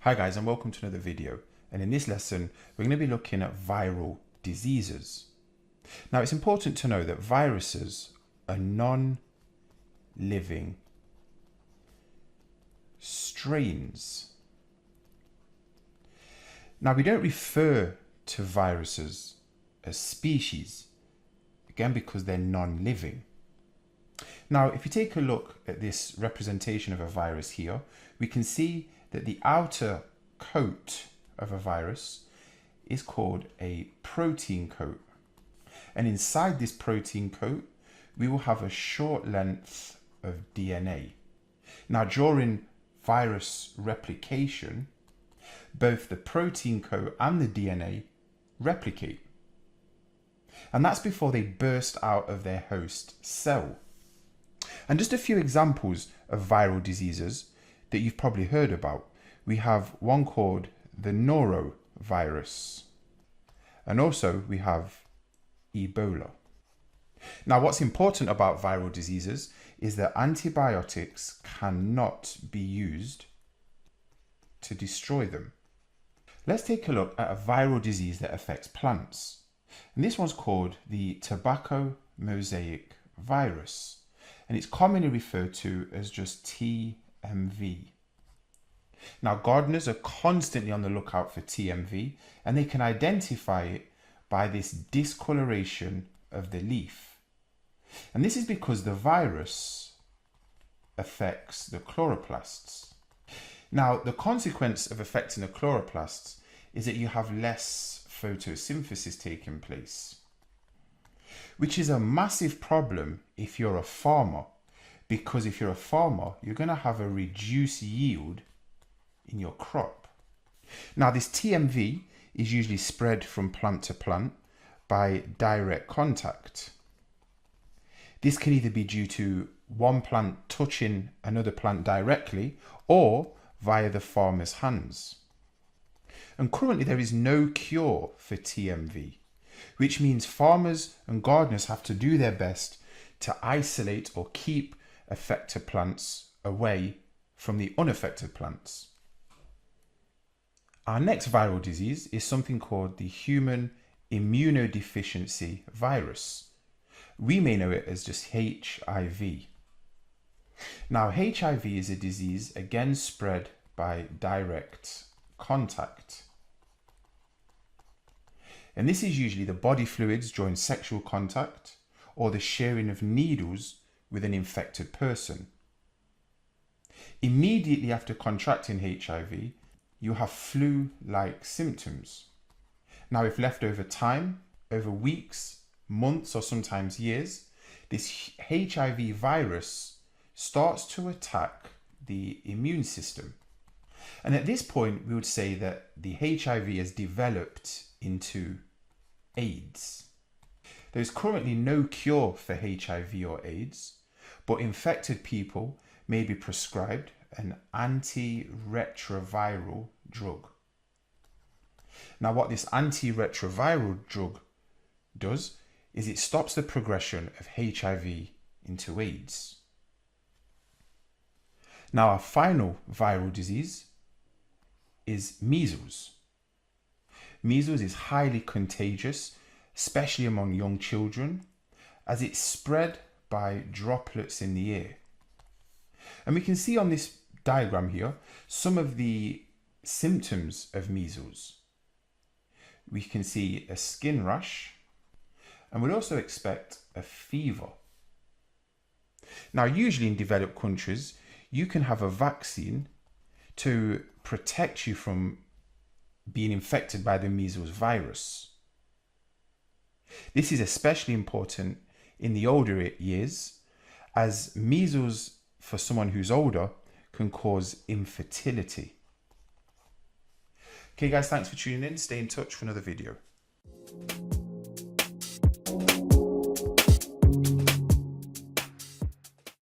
Hi guys, and welcome to another video. And in this lesson, we're going to be looking at viral diseases. Now, it's important to know that viruses are non-living strains. Now, we don't refer to viruses as species, again, because they're non-living. Now, if you take a look at this representation of a virus here, we can see that the outer coat of a virus is called a protein coat. And inside this protein coat, we will have a short length of DNA. Now, during virus replication, both the protein coat and the DNA replicate. And that's before they burst out of their host cell. And just a few examples of viral diseases that you've probably heard about. We have one called the norovirus. And also we have Ebola. Now, what's important about viral diseases is that antibiotics cannot be used to destroy them. Let's take a look at a viral disease that affects plants. And this one's called the tobacco mosaic virus. And it's commonly referred to as just TMV. Now, gardeners are constantly on the lookout for TMV, and they can identify it by this discoloration of the leaf. And this is because the virus affects the chloroplasts. Now, the consequence of affecting the chloroplasts is that you have less photosynthesis taking place, which is a massive problem if you're a farmer, because if you're a farmer, you're going to have a reduced yield in your crop. Now, this TMV is usually spread from plant to plant by direct contact. This can either be due to one plant touching another plant directly or via the farmer's hands. And currently there is no cure for TMV, which means farmers and gardeners have to do their best to isolate or keep affected plants away from the unaffected plants. Our next viral disease is something called the human immunodeficiency virus. We may know it as just HIV. Now, HIV is a disease again spread by direct contact. And this is usually the body fluids during sexual contact or the sharing of needles with an infected person. Immediately after contracting HIV, you have flu-like symptoms. Now, if left over time, over weeks, months, or sometimes years, this HIV virus starts to attack the immune system. And at this point, we would say that the HIV has developed into AIDS. There is currently no cure for HIV or AIDS, but infected people may be prescribed an antiretroviral drug. Now, what this antiretroviral drug does is it stops the progression of HIV into AIDS. Now, our final viral disease is measles. Measles is highly contagious, especially among young children, as it's spread by droplets in the air. And we can see on this diagram here some of the symptoms of measles. We can see a skin rash, and we'll also expect a fever. Now, usually in developed countries, you can have a vaccine to protect you from being infected by the measles virus. This is especially important in the older years, as measles for someone who's older can cause infertility. Okay guys, thanks for tuning in. Stay in touch for another video.